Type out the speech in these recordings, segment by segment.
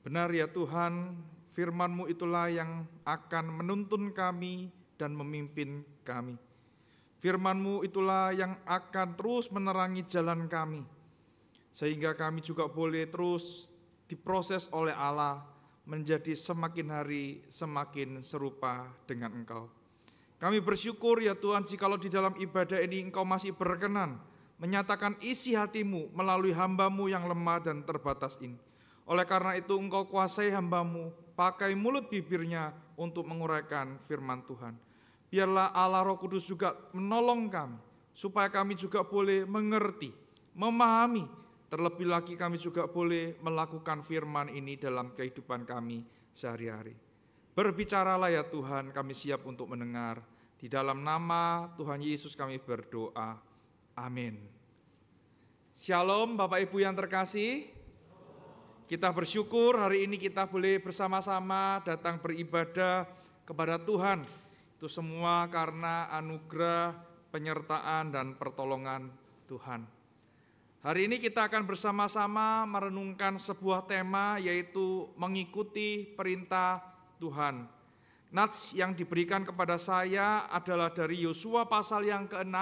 Benar ya Tuhan, firman-Mu itulah yang akan menuntun kami dan memimpin kami. Firman-Mu itulah yang akan terus menerangi jalan kami, sehingga kami juga boleh terus diproses oleh Allah menjadi semakin hari semakin serupa dengan Engkau. Kami bersyukur ya Tuhan, jikalau di dalam ibadah ini Engkau masih berkenan menyatakan isi hati-Mu melalui hamba-Mu yang lemah dan terbatas ini. Oleh karena itu Engkau kuasai hamba-Mu, pakai mulut bibirnya untuk menguraikan firman Tuhan. Biarlah Allah Roh Kudus juga menolong kami, supaya kami juga boleh mengerti, memahami, terlebih lagi kami juga boleh melakukan firman ini dalam kehidupan kami sehari-hari. Berbicaralah ya Tuhan, kami siap untuk mendengar. Di dalam nama Tuhan Yesus kami berdoa. Amin. Shalom Bapak Ibu yang terkasih. Kita bersyukur hari ini kita boleh bersama-sama datang beribadah kepada Tuhan. Itu semua karena anugerah, penyertaan, dan pertolongan Tuhan. Hari ini kita akan bersama-sama merenungkan sebuah tema, yaitu mengikuti perintah Tuhan. Nats yang diberikan kepada saya adalah dari Yosua pasal yang ke-6,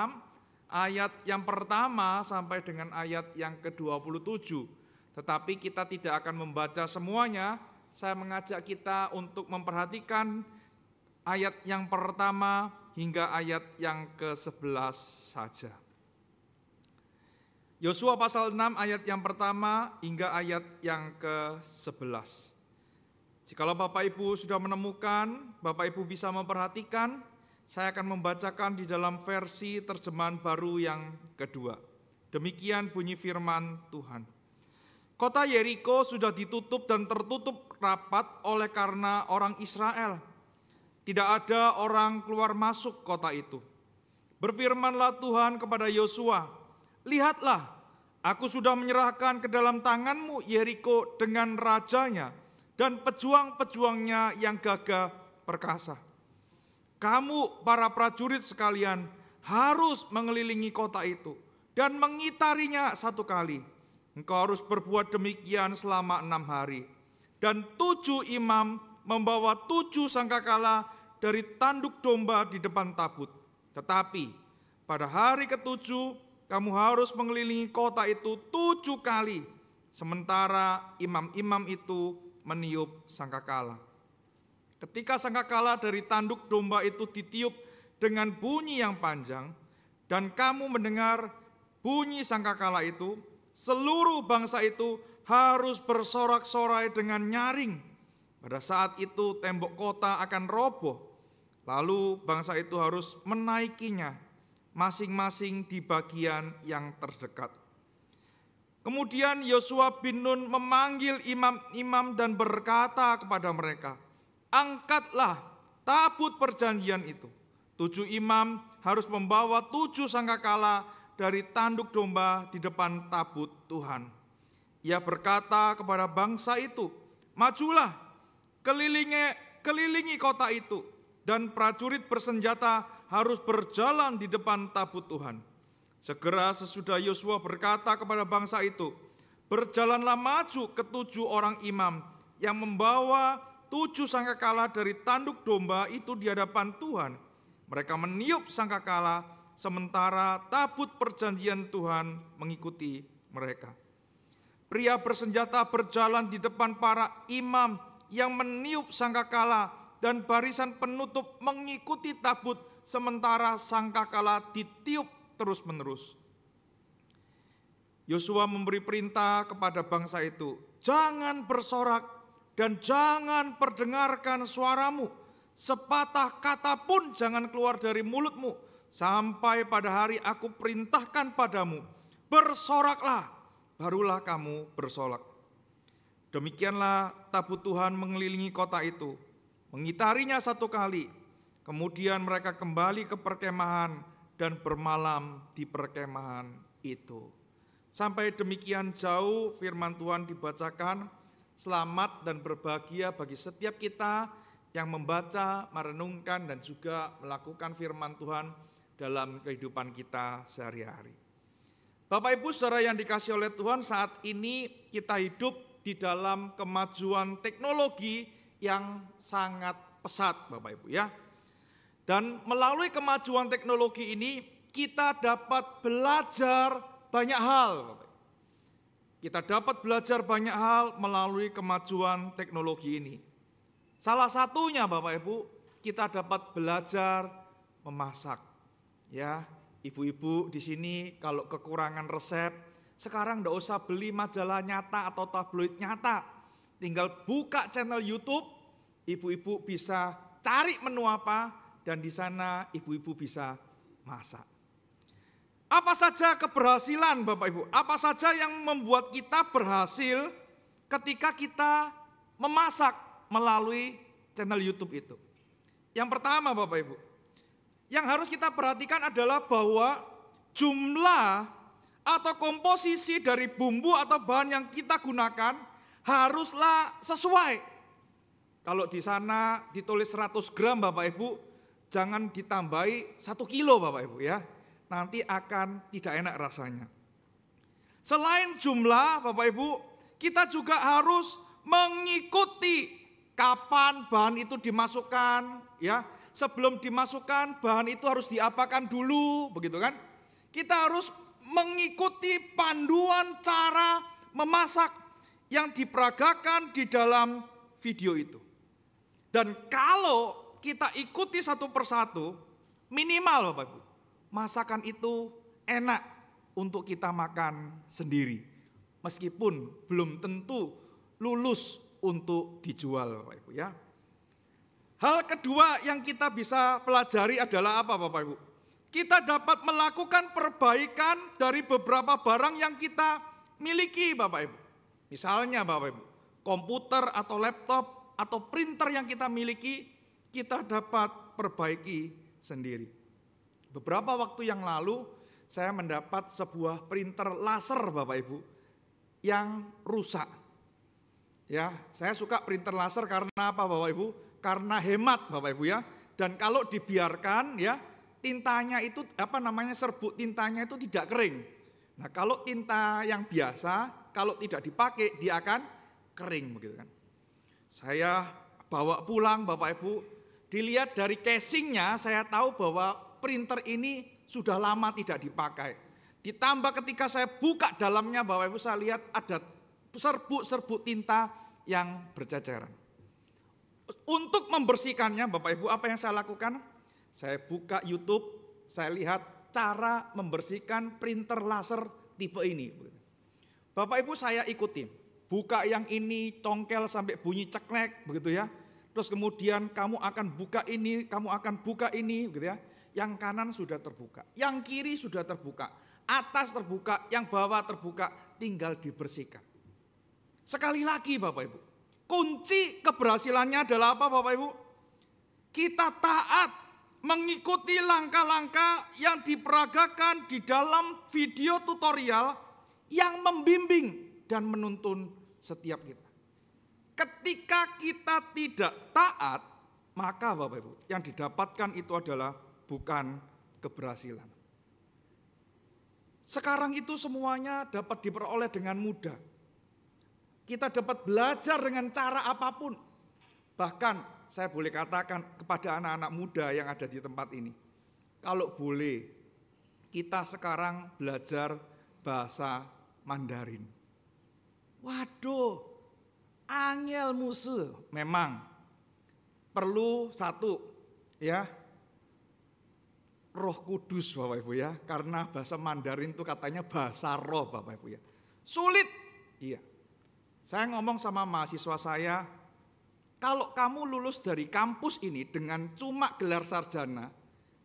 ayat yang pertama sampai dengan ayat yang ke-27. Tetapi kita tidak akan membaca semuanya, saya mengajak kita untuk memperhatikan ayat yang pertama hingga ayat yang ke-11 saja. Yosua pasal 6 ayat yang pertama hingga ayat yang ke-11. Jikalau Bapak Ibu sudah menemukan, Bapak Ibu bisa memperhatikan, saya akan membacakan di dalam versi terjemahan baru yang kedua. Demikian bunyi firman Tuhan. Kota Yeriko sudah ditutup dan tertutup rapat oleh karena orang Israel. Tidak ada orang keluar masuk kota itu. Berfirmanlah Tuhan kepada Yosua, lihatlah, aku sudah menyerahkan ke dalam tanganmu Yeriko dengan rajanya dan pejuang-pejuangnya yang gagah perkasa. Kamu para prajurit sekalian harus mengelilingi kota itu dan mengitarinya 1 kali. Engkau harus berbuat demikian selama 6 hari. Dan 7 imam membawa 7 sangkakala dari tanduk domba di depan tabut. Tetapi pada hari ke-7 kamu harus mengelilingi kota itu 7 kali. Sementara imam-imam itu meniup sangkakala. Ketika sangkakala dari tanduk domba itu ditiup dengan bunyi yang panjang, dan kamu mendengar bunyi sangkakala itu, seluruh bangsa itu harus bersorak-sorai dengan nyaring. Pada saat itu tembok kota akan roboh. Lalu bangsa itu harus menaikinya, masing-masing di bagian yang terdekat. Kemudian Yosua bin Nun memanggil imam-imam dan berkata kepada mereka, angkatlah tabut perjanjian itu. 7 imam harus membawa 7 sangkakala dari tanduk domba di depan tabut Tuhan. Ia berkata kepada bangsa itu, majulah, kelilingi kota itu, dan prajurit bersenjata harus berjalan di depan tabut Tuhan. Segera sesudah Yosua berkata kepada bangsa itu, berjalanlah maju ke 7 orang imam yang membawa 7 sangkakala dari tanduk domba itu di hadapan Tuhan. Mereka meniup sangkakala, sementara tabut perjanjian Tuhan mengikuti mereka. Pria bersenjata berjalan di depan para imam yang meniup sangkakala, dan barisan penutup mengikuti tabut sementara sangkakala ditiup terus-menerus. Yosua memberi perintah kepada bangsa itu, jangan bersorak dan jangan perdengarkan suaramu, sepatah kata pun jangan keluar dari mulutmu, sampai pada hari aku perintahkan padamu, bersoraklah, barulah kamu bersorak. Demikianlah tabut Tuhan mengelilingi kota itu, mengitarinya 1 kali. Kemudian mereka kembali ke perkemahan dan bermalam di perkemahan itu. Sampai demikian jauh firman Tuhan dibacakan. Selamat dan berbahagia bagi setiap kita yang membaca, merenungkan, dan juga melakukan firman Tuhan dalam kehidupan kita sehari-hari. Bapak Ibu saudara yang dikasihi oleh Tuhan, saat ini kita hidup di dalam kemajuan teknologi yang sangat pesat, Bapak Ibu ya. Dan melalui kemajuan teknologi ini kita dapat belajar banyak hal, Bapak Ibu. Kita dapat belajar banyak hal melalui kemajuan teknologi ini. Salah satunya Bapak Ibu, kita dapat belajar memasak. Ya, ibu-ibu di sini kalau kekurangan resep, sekarang enggak usah beli majalah Nyata atau tabloid Nyata. Tinggal buka channel YouTube, ibu-ibu bisa cari menu apa dan di sana ibu-ibu bisa masak. Apa saja keberhasilan Bapak Ibu? Apa saja yang membuat kita berhasil ketika kita memasak melalui channel YouTube itu? Yang pertama Bapak Ibu, yang harus kita perhatikan adalah bahwa jumlah atau komposisi dari bumbu atau bahan yang kita gunakan haruslah sesuai. Kalau di sana ditulis 100 gram Bapak Ibu, jangan ditambahi 1 kilo Bapak Ibu ya. Nanti akan tidak enak rasanya. Selain jumlah Bapak Ibu, kita juga harus mengikuti kapan bahan itu dimasukkan ya. Sebelum dimasukkan bahan itu harus diapakan dulu, begitu kan? Kita harus mengikuti panduan cara memasak yang diperagakan di dalam video itu. Dan kalau kita ikuti satu persatu, minimal Bapak Ibu, masakan itu enak untuk kita makan sendiri. Meskipun belum tentu lulus untuk dijual Bapak Ibu ya. Hal kedua yang kita bisa pelajari adalah apa Bapak Ibu? Kita dapat melakukan perbaikan dari beberapa barang yang kita miliki Bapak Ibu. Misalnya Bapak Ibu, komputer atau laptop atau printer yang kita miliki, kita dapat perbaiki sendiri. Beberapa waktu yang lalu saya mendapat sebuah printer laser Bapak Ibu yang rusak. Ya, saya suka printer laser karena apa Bapak Ibu? Karena hemat Bapak Ibu ya. Dan kalau dibiarkan ya, tintanya itu serbuk tintanya itu tidak kering. Nah, kalau tinta yang biasa kalau tidak dipakai dia akan kering begitu kan. Saya bawa pulang Bapak Ibu, dilihat dari casingnya saya tahu bahwa printer ini sudah lama tidak dipakai. Ditambah ketika saya buka dalamnya Bapak Ibu, saya lihat ada serbuk-serbuk tinta yang berceceran. Untuk membersihkannya Bapak Ibu, apa yang saya lakukan? Saya buka YouTube, saya lihat cara membersihkan printer laser tipe ini. Bapak Ibu saya ikuti, buka yang ini congkel sampai bunyi ceklek begitu ya. Terus kemudian kamu akan buka ini, kamu akan buka ini gitu ya. Yang kanan sudah terbuka, yang kiri sudah terbuka, atas terbuka, yang bawah terbuka, tinggal dibersihkan. Sekali lagi Bapak Ibu, kunci keberhasilannya adalah apa Bapak Ibu? Kita taat mengikuti langkah-langkah yang diperagakan di dalam video tutorial yang membimbing dan menuntun setiap kita. Ketika kita tidak taat, maka Bapak Ibu, yang didapatkan itu adalah bukan keberhasilan. Sekarang itu semuanya dapat diperoleh dengan mudah. Kita dapat belajar dengan cara apapun. Bahkan saya boleh katakan kepada anak-anak muda yang ada di tempat ini. Kalau boleh, kita sekarang belajar bahasa Mandarin. Waduh, angel musuh. Memang perlu satu ya, Roh Kudus Bapak Ibu ya, karena bahasa Mandarin itu katanya bahasa roh Bapak Ibu ya. Sulit, iya. Saya ngomong sama mahasiswa saya, kalau kamu lulus dari kampus ini dengan cuma gelar sarjana,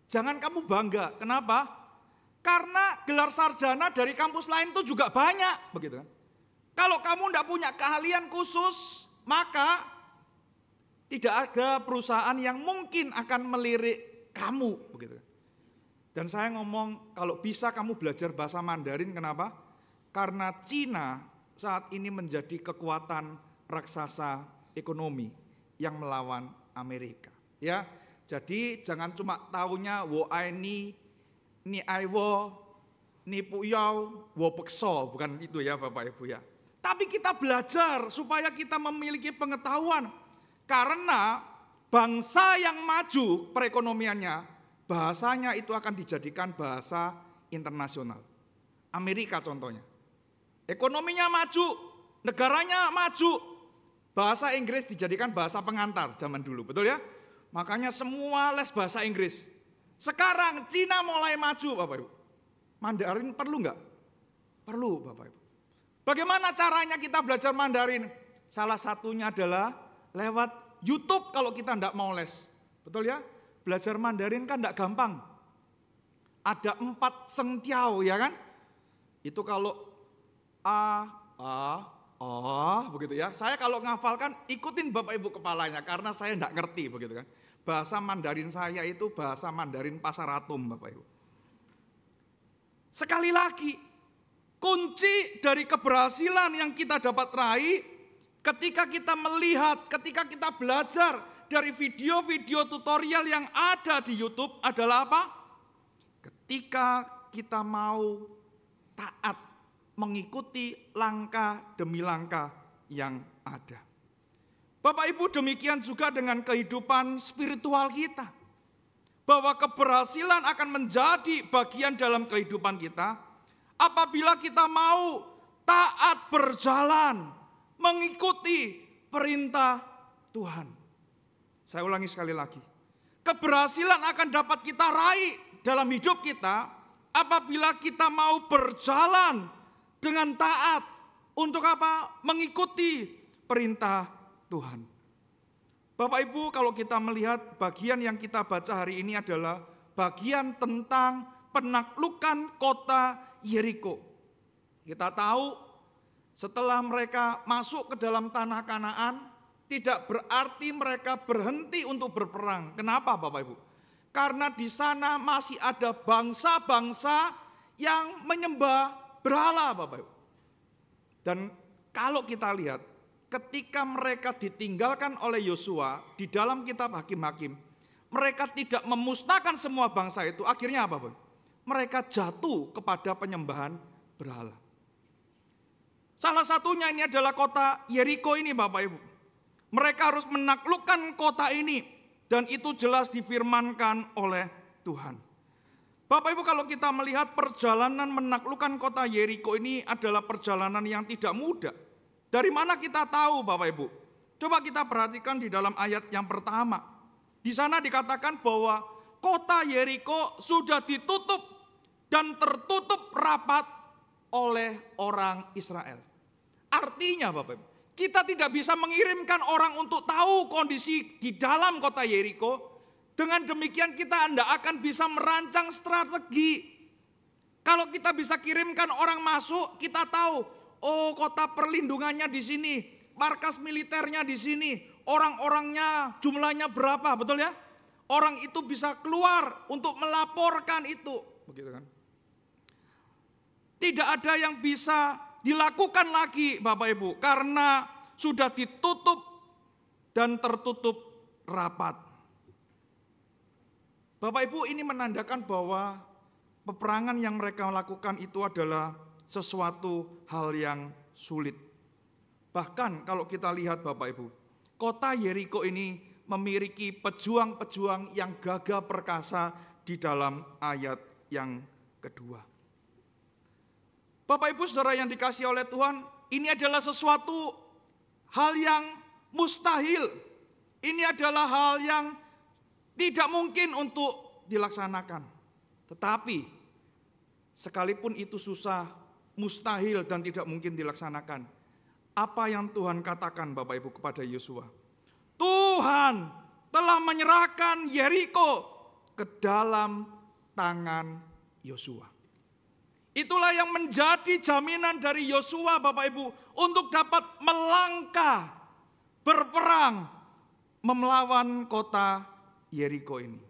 jangan kamu bangga. Kenapa? Karena gelar sarjana dari kampus lain itu juga banyak, begitu kan. Kalau kamu tidak punya keahlian khusus, maka tidak ada perusahaan yang mungkin akan melirik kamu, begitu kan. Dan saya ngomong kalau bisa kamu belajar bahasa Mandarin, kenapa? Karena Cina saat ini menjadi kekuatan raksasa ekonomi yang melawan Amerika. Ya, jadi jangan cuma taunya wo ai ni ai wo ni pu yao wo pekso, bukan itu ya Bapak Ibu ya. Tapi kita belajar supaya kita memiliki pengetahuan. Karena bangsa yang maju perekonomiannya, bahasanya itu akan dijadikan bahasa internasional. Amerika contohnya. Ekonominya maju, negaranya maju. Bahasa Inggris dijadikan bahasa pengantar zaman dulu, betul ya? Makanya semua les bahasa Inggris. Sekarang Cina mulai maju, Bapak Ibu. Mandarin perlu enggak? Perlu, Bapak Ibu. Bagaimana caranya kita belajar Mandarin? Salah satunya adalah lewat YouTube kalau kita enggak mau les. Betul ya? Belajar Mandarin kan enggak gampang. Ada 4 sengtiao, ya kan? Itu kalau begitu ya. Saya kalau ngafalkan ikutin Bapak Ibu kepalanya karena saya enggak ngerti begitu kan. Bahasa Mandarin saya itu bahasa Mandarin pasar atom, Bapak Ibu. Sekali lagi, kunci dari keberhasilan yang kita dapat raih ketika kita melihat, ketika kita belajar dari video-video tutorial yang ada di YouTube adalah apa? Ketika kita mau taat mengikuti langkah demi langkah yang ada. Bapak Ibu, demikian juga dengan kehidupan spiritual kita. Bahwa keberhasilan akan menjadi bagian dalam kehidupan kita apabila kita mau taat berjalan mengikuti perintah Tuhan. Saya ulangi sekali lagi. Keberhasilan akan dapat kita raih dalam hidup kita apabila kita mau berjalan dengan taat untuk apa? Mengikuti perintah Tuhan. Bapak Ibu, kalau kita melihat bagian yang kita baca hari ini adalah bagian tentang penaklukan kota Yeriko. Kita tahu setelah mereka masuk ke dalam tanah Kanaan, tidak berarti mereka berhenti untuk berperang. Kenapa Bapak Ibu? Karena di sana masih ada bangsa-bangsa yang menyembah berhala Bapak Ibu. Dan kalau kita lihat, ketika mereka ditinggalkan oleh Yosua di dalam kitab Hakim-Hakim, mereka tidak memusnahkan semua bangsa itu. Akhirnya apa, Bang? Mereka jatuh kepada penyembahan berhala. Salah satunya ini adalah kota Yeriko ini, Bapak Ibu. Mereka harus menaklukkan kota ini dan itu jelas difirmankan oleh Tuhan. Bapak Ibu, kalau kita melihat perjalanan menaklukkan kota Yeriko ini adalah perjalanan yang tidak mudah. Dari mana kita tahu Bapak Ibu? Coba kita perhatikan di dalam ayat yang pertama. Di sana dikatakan bahwa kota Yeriko sudah ditutup dan tertutup rapat oleh orang Israel. Artinya Bapak Ibu, kita tidak bisa mengirimkan orang untuk tahu kondisi di dalam kota Yeriko. Dengan demikian kita tidak akan bisa merancang strategi. Kalau kita bisa kirimkan orang masuk, kita tahu, oh kota perlindungannya di sini, markas militernya di sini, orang-orangnya jumlahnya berapa, betul ya? Orang itu bisa keluar untuk melaporkan itu, begitu kan? Tidak ada yang bisa dilakukan lagi Bapak Ibu, karena sudah ditutup dan tertutup rapat. Bapak Ibu, ini menandakan bahwa peperangan yang mereka lakukan itu adalah sesuatu hal yang sulit. Bahkan kalau kita lihat Bapak Ibu, kota Yeriko ini memiliki pejuang-pejuang yang gagah perkasa di dalam ayat yang kedua. Bapak Ibu Saudara yang dikasihi oleh Tuhan, ini adalah sesuatu hal yang mustahil. Ini adalah hal yang tidak mungkin untuk dilaksanakan. Tetapi sekalipun itu susah, mustahil dan tidak mungkin dilaksanakan, apa yang Tuhan katakan Bapak Ibu kepada Yosua? Tuhan telah menyerahkan Yeriko ke dalam tangan Yosua. Itulah yang menjadi jaminan dari Yosua Bapak Ibu untuk dapat melangkah berperang melawan kota Yeriko ini.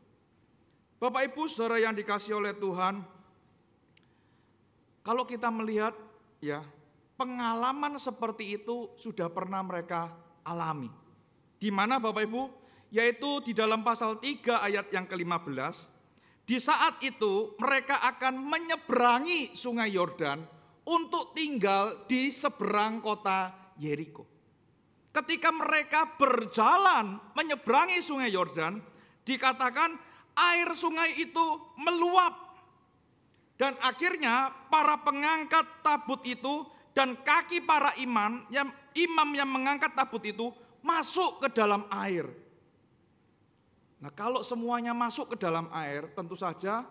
Bapak Ibu Saudara yang dikasihi oleh Tuhan, kalau kita melihat ya, pengalaman seperti itu sudah pernah mereka alami. Di mana Bapak Ibu? Yaitu di dalam pasal 3 ayat yang ke-15. Di saat itu mereka akan menyeberangi sungai Yordan untuk tinggal di seberang kota Yeriko. Ketika mereka berjalan menyeberangi sungai Yordan, dikatakan air sungai itu meluap. Dan akhirnya para pengangkat tabut itu dan kaki para imam yang mengangkat tabut itu masuk ke dalam air. Nah, kalau semuanya masuk ke dalam air, tentu saja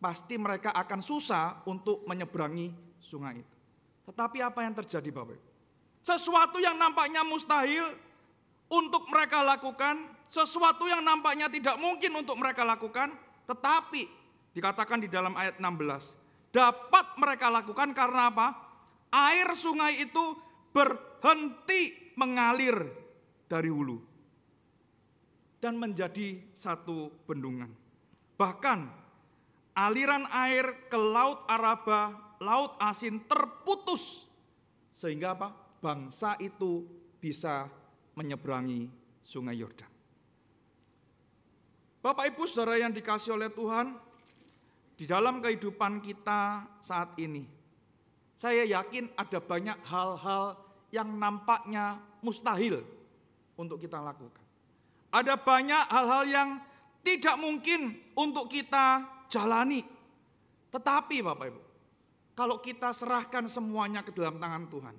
pasti mereka akan susah untuk menyeberangi sungai itu. Tetapi apa yang terjadi, Bapak Ibu? Sesuatu yang nampaknya mustahil untuk mereka lakukan, sesuatu yang nampaknya tidak mungkin untuk mereka lakukan, tetapi dikatakan di dalam ayat 16, dapat mereka lakukan karena apa? Air sungai itu berhenti mengalir dari hulu dan menjadi satu bendungan. Bahkan aliran air ke Laut Araba, Laut Asin terputus. Sehingga apa? Bangsa itu bisa menyeberangi sungai Yordan. Bapak Ibu Saudara yang dikasihi oleh Tuhan, di dalam kehidupan kita saat ini, saya yakin ada banyak hal-hal yang nampaknya mustahil untuk kita lakukan. Ada banyak hal-hal yang tidak mungkin untuk kita jalani. Tetapi Bapak Ibu, kalau kita serahkan semuanya ke dalam tangan Tuhan,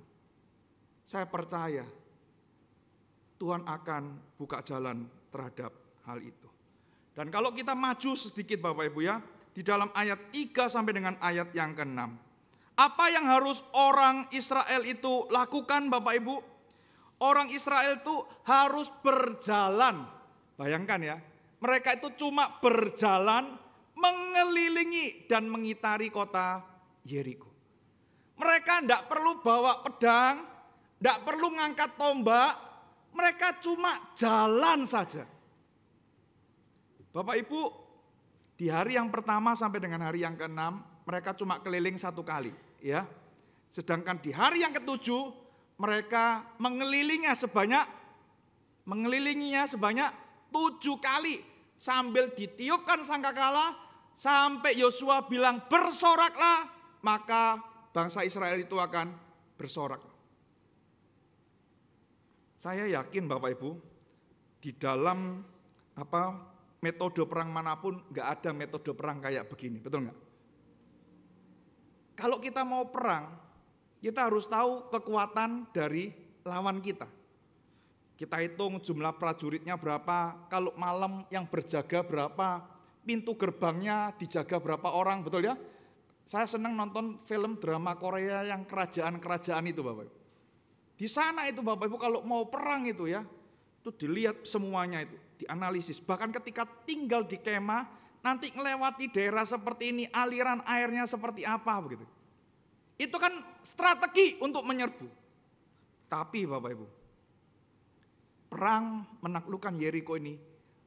saya percaya Tuhan akan buka jalan terhadap hal itu. Dan kalau kita maju sedikit Bapak Ibu ya, di dalam ayat 3 sampai dengan ayat yang ke-6. Apa yang harus orang Israel itu lakukan Bapak Ibu? Orang Israel itu harus berjalan. Bayangkan ya, mereka itu cuma berjalan mengelilingi dan mengitari kota Yeriko. Mereka tidak perlu bawa pedang, tidak perlu ngangkat tombak, mereka cuma jalan saja. Bapak Ibu, di hari yang pertama sampai dengan hari yang ke-6, mereka cuma keliling satu kali. Ya. Sedangkan di hari yang ke-7, mereka mengelilinginya sebanyak 7 kali. Sambil ditiupkan sangkakala, sampai Yosua bilang bersoraklah, maka bangsa Israel itu akan bersorak. Saya yakin Bapak Ibu, di dalam metode perang manapun nggak ada metode perang kayak begini, betul nggak? Kalau kita mau perang, kita harus tahu kekuatan dari lawan kita. Kita hitung jumlah prajuritnya berapa, kalau malam yang berjaga berapa, pintu gerbangnya dijaga berapa orang, betul ya? Saya senang nonton film drama Korea yang kerajaan-kerajaan itu Bapak Ibu. Di sana itu Bapak Ibu kalau mau perang itu ya, itu dilihat semuanya itu, dianalisis. Bahkan ketika tinggal di kemah, nanti melewati daerah seperti ini, aliran airnya seperti apa begitu. Itu kan strategi untuk menyerbu. Tapi Bapak Ibu, perang menaklukkan Yeriko ini,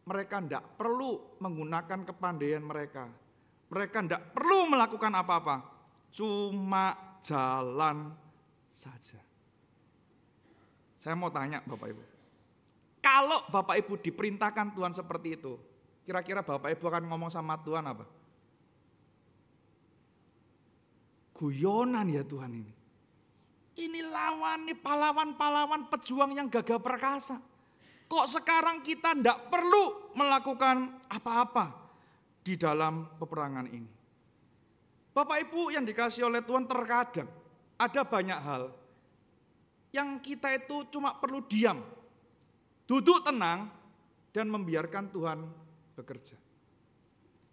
mereka tidak perlu menggunakan kepandaian mereka. Mereka tidak perlu melakukan apa-apa, cuma jalan saja. Saya mau tanya Bapak Ibu, kalau Bapak Ibu diperintahkan Tuhan seperti itu, kira-kira Bapak Ibu akan ngomong sama Tuhan apa? Guyonan ya Tuhan ini. Ini lawan nih pahlawan-pahlawan pejuang yang gagah perkasa. Kok sekarang kita tidak perlu melakukan apa-apa di dalam peperangan ini. Bapak Ibu yang dikasihi oleh Tuhan, terkadang ada banyak hal yang kita itu cuma perlu diam, duduk tenang dan membiarkan Tuhan bekerja.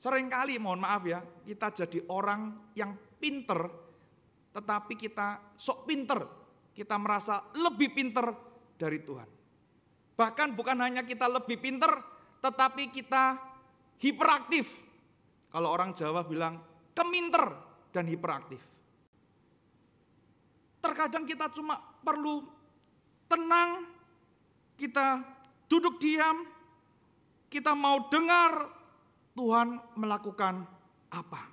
Seringkali mohon maaf ya, kita jadi orang yang pinter, tetapi kita sok pinter, kita merasa lebih pinter dari Tuhan. Bahkan bukan hanya kita lebih pinter, tetapi kita hiperaktif. Kalau orang Jawa bilang keminter dan hiperaktif. Terkadang kita cuma perlu tenang, kita duduk diam, kita mau dengar Tuhan melakukan apa.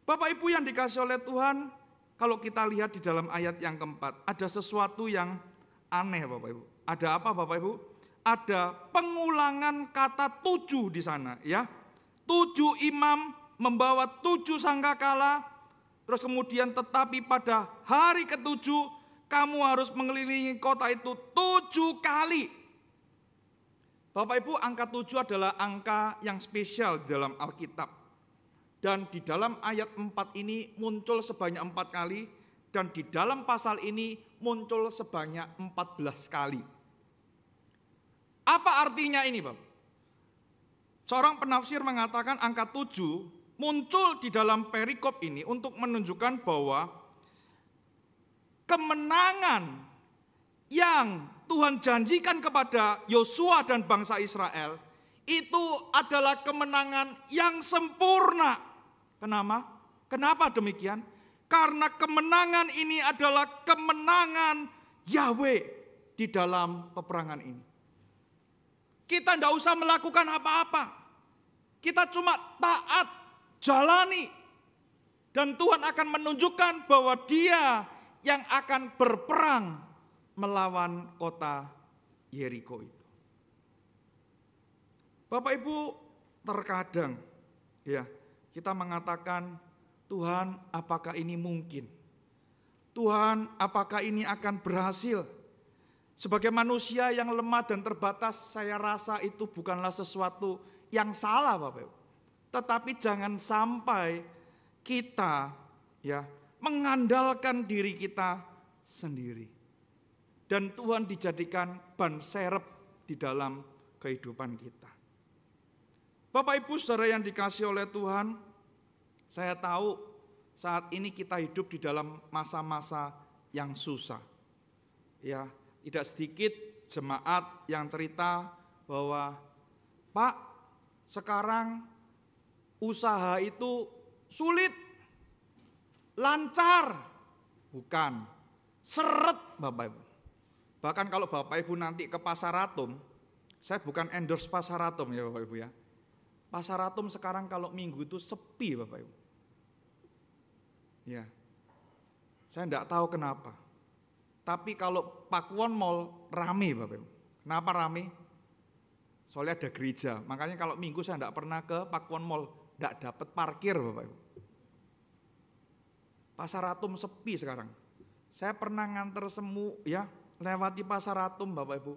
Bapak Ibu yang dikasihi oleh Tuhan, kalau kita lihat di dalam ayat yang keempat, ada sesuatu yang aneh Bapak Ibu. Ada apa Bapak Ibu? Ada pengulangan kata 7 di sana ya. 7 imam membawa 7 sangkakala, Terus kemudian tetapi pada hari ketujuh kamu harus mengelilingi kota itu 7 kali. Bapak Ibu, angka 7 adalah angka yang spesial di dalam Alkitab. Dan di dalam ayat 4 ini muncul sebanyak 4 kali. Dan di dalam pasal ini muncul sebanyak 14 kali. Apa artinya ini, Bapak? Seorang penafsir mengatakan angka 7 muncul di dalam perikop ini untuk menunjukkan bahwa kemenangan yang Tuhan janjikan kepada Yosua dan bangsa Israel itu adalah kemenangan yang sempurna. Kenapa demikian? Karena kemenangan ini adalah kemenangan Yahweh di dalam peperangan ini. Kita tidak usah melakukan apa-apa. Kita cuma taat, jalani. Dan Tuhan akan menunjukkan bahwa Dia yang akan berperang melawan kota Yeriko itu. Bapak Ibu, terkadang ya kita mengatakan, Tuhan, apakah ini mungkin? Tuhan, apakah ini akan berhasil? Sebagai manusia yang lemah dan terbatas, saya rasa itu bukanlah sesuatu yang salah, Bapak Ibu. Tetapi jangan sampai kita ya mengandalkan diri kita sendiri. Dan Tuhan dijadikan ban serep di dalam kehidupan kita. Bapak Ibu saudara yang dikasihi oleh Tuhan, saya tahu saat ini kita hidup di dalam masa-masa yang susah. Ya, tidak sedikit jemaat yang cerita bahwa, Pak, sekarang usaha itu sulit, lancar, bukan, seret Bapak Ibu. Bahkan kalau Bapak Ibu nanti ke Pasar Atom, saya bukan endorse Pasar Atom ya Bapak Ibu ya. Pasar Atom sekarang kalau minggu itu sepi Bapak Ibu. Ya, saya enggak tahu kenapa. Tapi kalau Pakuwon Mall rame Bapak Ibu. Kenapa rame? Soalnya ada gereja. Makanya kalau minggu saya enggak pernah ke Pakuwon Mall. Enggak dapat parkir Bapak Ibu. Pasar Atom sepi sekarang. Saya pernah nganter semu ya, lewati Pasar Atom Bapak Ibu.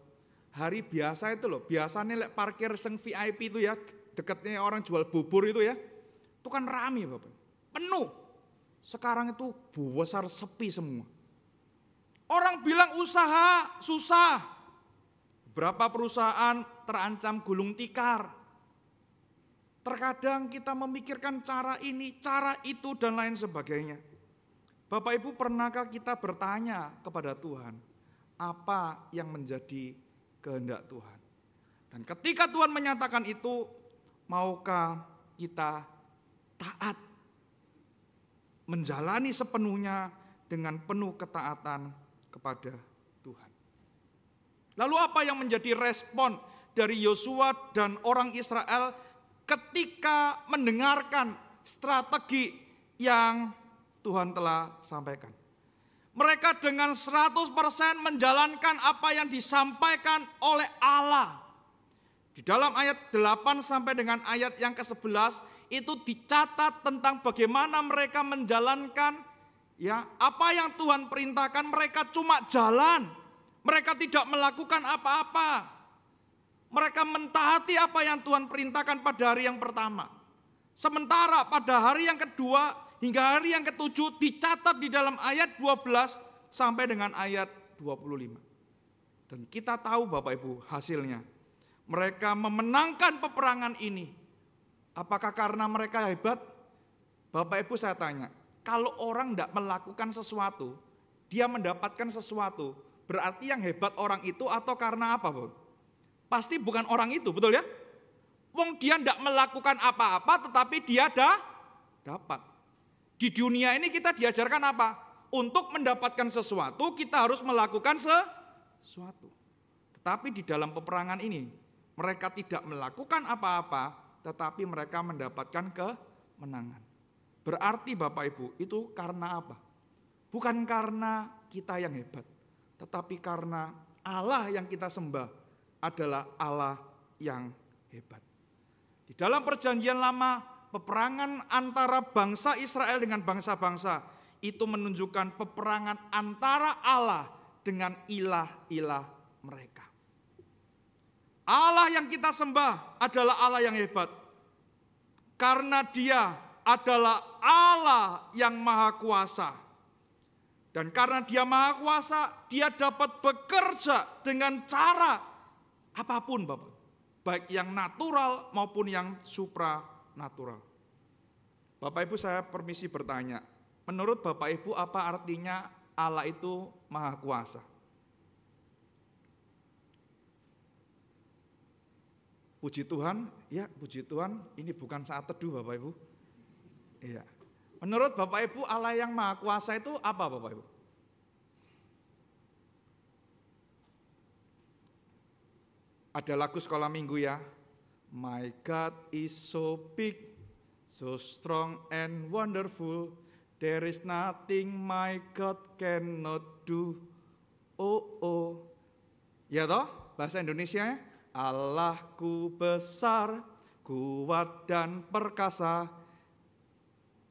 Hari biasa itu loh, biasanya parkir seng VIP itu ya, dekatnya orang jual bubur itu ya. Itu kan rame Bapak Ibu. Penuh. Sekarang itu besar sepi semua. Orang bilang usaha susah. Berapa perusahaan terancam gulung tikar. Terkadang kita memikirkan cara ini, cara itu dan lain sebagainya. Bapak Ibu, pernahkah kita bertanya kepada Tuhan, apa yang menjadi kehendak Tuhan? Dan ketika Tuhan menyatakan itu, maukah kita taat, menjalani sepenuhnya dengan penuh ketaatan kepada Tuhan. Lalu apa yang menjadi respon dari Yosua dan orang Israel ketika mendengarkan strategi yang Tuhan telah sampaikan? Mereka dengan 100% menjalankan apa yang disampaikan oleh Allah. Di dalam ayat 8 sampai dengan ayat yang ke-11 itu dicatat tentang bagaimana mereka menjalankan ya apa yang Tuhan perintahkan. Mereka cuma jalan. Mereka tidak melakukan apa-apa. Mereka mentaati apa yang Tuhan perintahkan pada hari yang pertama. Sementara pada hari yang kedua hingga hari yang ke-7 dicatat di dalam ayat 12 sampai dengan ayat 25. Dan kita tahu Bapak Ibu hasilnya. Mereka memenangkan peperangan ini. Apakah karena mereka hebat? Bapak Ibu saya tanya, kalau orang tidak melakukan sesuatu, dia mendapatkan sesuatu, berarti yang hebat orang itu atau karena apa? Pasti bukan orang itu, betul ya? Wong dia tidak melakukan apa-apa tetapi dia dapat. Di dunia ini kita diajarkan apa? Untuk mendapatkan sesuatu kita harus melakukan sesuatu. Tetapi di dalam peperangan ini mereka tidak melakukan apa-apa tetapi mereka mendapatkan kemenangan. Berarti Bapak Ibu itu karena apa? Bukan karena kita yang hebat, tetapi karena Allah yang kita sembah adalah Allah yang hebat. Di dalam perjanjian lama, peperangan antara bangsa Israel dengan bangsa-bangsa itu menunjukkan peperangan antara Allah dengan ilah-ilah mereka. Allah yang kita sembah adalah Allah yang hebat. Karena Dia adalah Allah yang maha kuasa. Dan karena Dia maha kuasa, Dia dapat bekerja dengan cara apapun, Bapak. Baik yang natural maupun yang supranatural. Bapak Ibu, saya permisi bertanya. Menurut Bapak Ibu, apa artinya Allah itu maha kuasa? Puji Tuhan, ya puji Tuhan, ini bukan saat teduh Bapak Ibu. Iya. Menurut Bapak Ibu, Allah yang maha kuasa itu apa Bapak Ibu? Ada lagu sekolah minggu ya. My God is so big, so strong and wonderful. There is nothing my God cannot do. Oh oh. Ya toh, bahasa Indonesia ya. Allahku besar, kuat dan perkasa,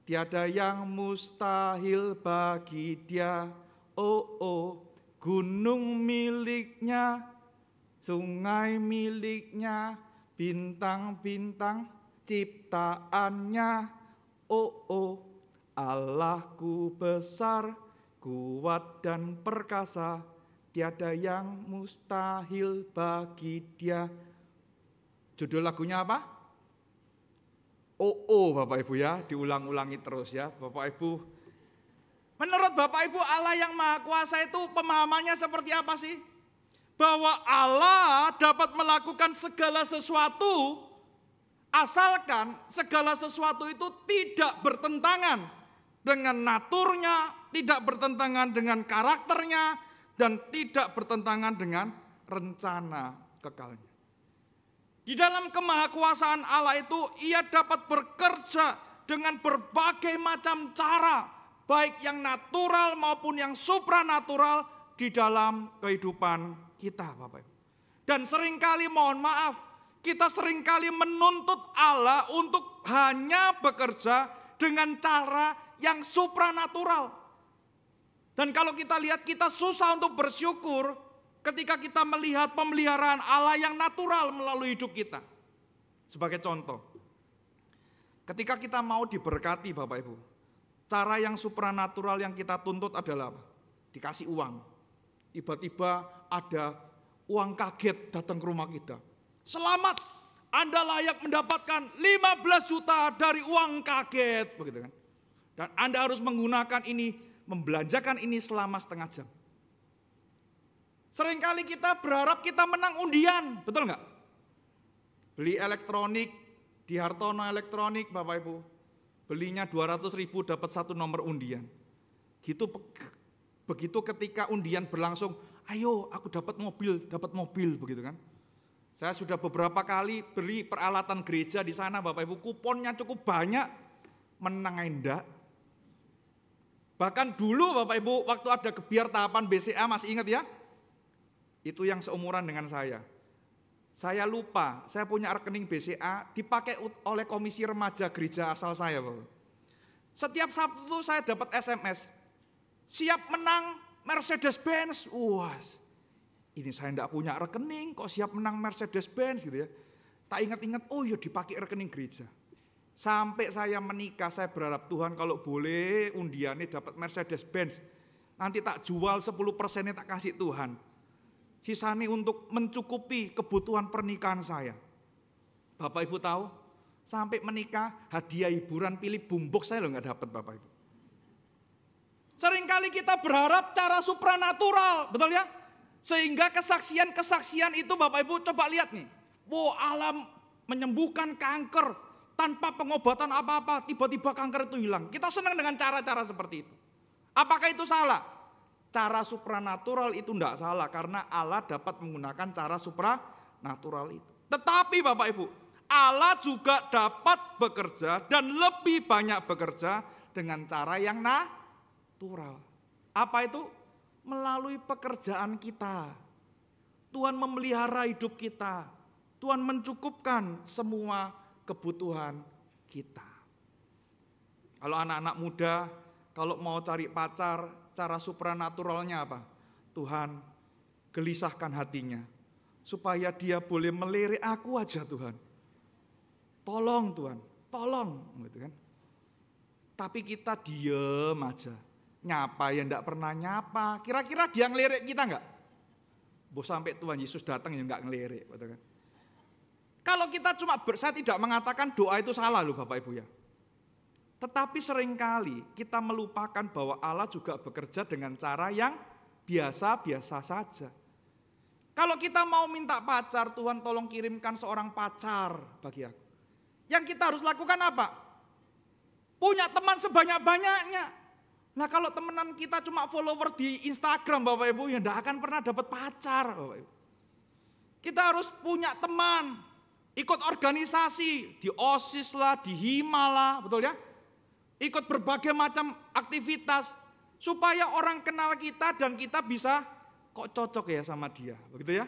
tiada yang mustahil bagi Dia. Oh oh, gunung miliknya, sungai miliknya, bintang-bintang ciptaannya. Oh oh, Allahku besar, kuat dan perkasa, tiada yang mustahil bagi Dia. Judul lagunya apa? Oh Bapak Ibu ya, diulang-ulangi terus ya Bapak Ibu. Menurut Bapak Ibu, Allah yang maha kuasa itu pemahamannya seperti apa sih? Bahwa Allah dapat melakukan segala sesuatu asalkan segala sesuatu itu tidak bertentangan dengan naturnya, tidak bertentangan dengan karakternya, dan tidak bertentangan dengan rencana kekalnya. Di dalam kemahakuasaan Allah itu, Ia dapat bekerja dengan berbagai macam cara, baik yang natural maupun yang supranatural di dalam kehidupan kita, Bapak Ibu. Dan seringkali, mohon maaf, kita seringkali menuntut Allah untuk hanya bekerja dengan cara yang supranatural. Dan kalau kita lihat, kita susah untuk bersyukur ketika kita melihat pemeliharaan Allah yang natural melalui hidup kita. Sebagai contoh, ketika kita mau diberkati Bapak Ibu, cara yang supranatural yang kita tuntut adalah apa? Dikasih uang. Tiba-tiba ada uang kaget datang ke rumah kita. Selamat, Anda layak mendapatkan 15 juta dari uang kaget. Begitu kan? Dan Anda harus menggunakan ini, membelanjakan ini selama setengah jam. Seringkali kita berharap kita menang undian, betul nggak? Beli elektronik di Hartono Elektronik, Bapak Ibu. Belinya 200.000 dapat 1 nomor undian. Begitu ketika undian berlangsung, ayo aku dapat mobil, begitu kan? Saya sudah beberapa kali beli peralatan gereja di sana, Bapak Ibu, kuponnya cukup banyak, menang enggak. Bahkan dulu Bapak Ibu, waktu ada gebiar tahapan BCA, masih ingat ya? Itu yang seumuran dengan saya. Saya lupa, saya punya rekening BCA dipakai oleh komisi remaja gereja asal saya, Bapak. Setiap Sabtu saya dapat SMS, siap menang Mercedes-Benz. Wah, ini saya enggak punya rekening, kok siap menang Mercedes-Benz gitu ya. Tak ingat-ingat, oh iya dipakai rekening gereja. Sampai saya menikah, saya berharap Tuhan kalau boleh undiannya dapat Mercedes-Benz. Nanti tak jual 10%-nya tak kasih Tuhan. Sisanya untuk mencukupi kebutuhan pernikahan saya. Bapak Ibu tahu, sampai menikah hadiah hiburan pilih boombox saya nggak dapat Bapak Ibu. Seringkali kita berharap cara supranatural, betul ya? Sehingga kesaksian-kesaksian itu Bapak Ibu coba lihat nih. Wow, Allah menyembuhkan kanker. Tanpa pengobatan apa-apa, tiba-tiba kanker itu hilang. Kita senang dengan cara-cara seperti itu. Apakah itu salah? Cara supranatural itu tidak salah, karena Allah dapat menggunakan cara supranatural itu. Tetapi Bapak Ibu, Allah juga dapat bekerja dan lebih banyak bekerja dengan cara yang natural. Apa itu? Melalui pekerjaan kita. Tuhan memelihara hidup kita. Tuhan mencukupkan semua kebutuhan kita. Kalau anak-anak muda, kalau mau cari pacar, cara supranaturalnya apa? Tuhan, gelisahkan hatinya, supaya dia boleh melirik aku aja Tuhan. Tolong Tuhan, tolong. Gitu kan. Tapi kita diem aja, nyapa ya enggak pernah nyapa. Kira-kira dia ngelirik kita enggak? Sampai Tuhan Yesus datang ya enggak ngelirik. Gitu kan. Kalau kita cuma saya tidak mengatakan doa itu salah loh Bapak Ibu ya. Tetapi seringkali kita melupakan bahwa Allah juga bekerja dengan cara yang biasa-biasa saja. Kalau kita mau minta pacar, Tuhan tolong kirimkan seorang pacar bagi aku. Yang kita harus lakukan apa? Punya teman sebanyak-banyaknya. Nah kalau temenan kita cuma follower di Instagram Bapak Ibu, ya tidak akan pernah dapat pacar Bapak Ibu. Kita harus punya teman, ikut organisasi, di OSIS lah, di HIMA lah, betul ya? Ikut berbagai macam aktivitas, supaya orang kenal kita dan kita bisa, kok cocok ya sama dia, begitu ya?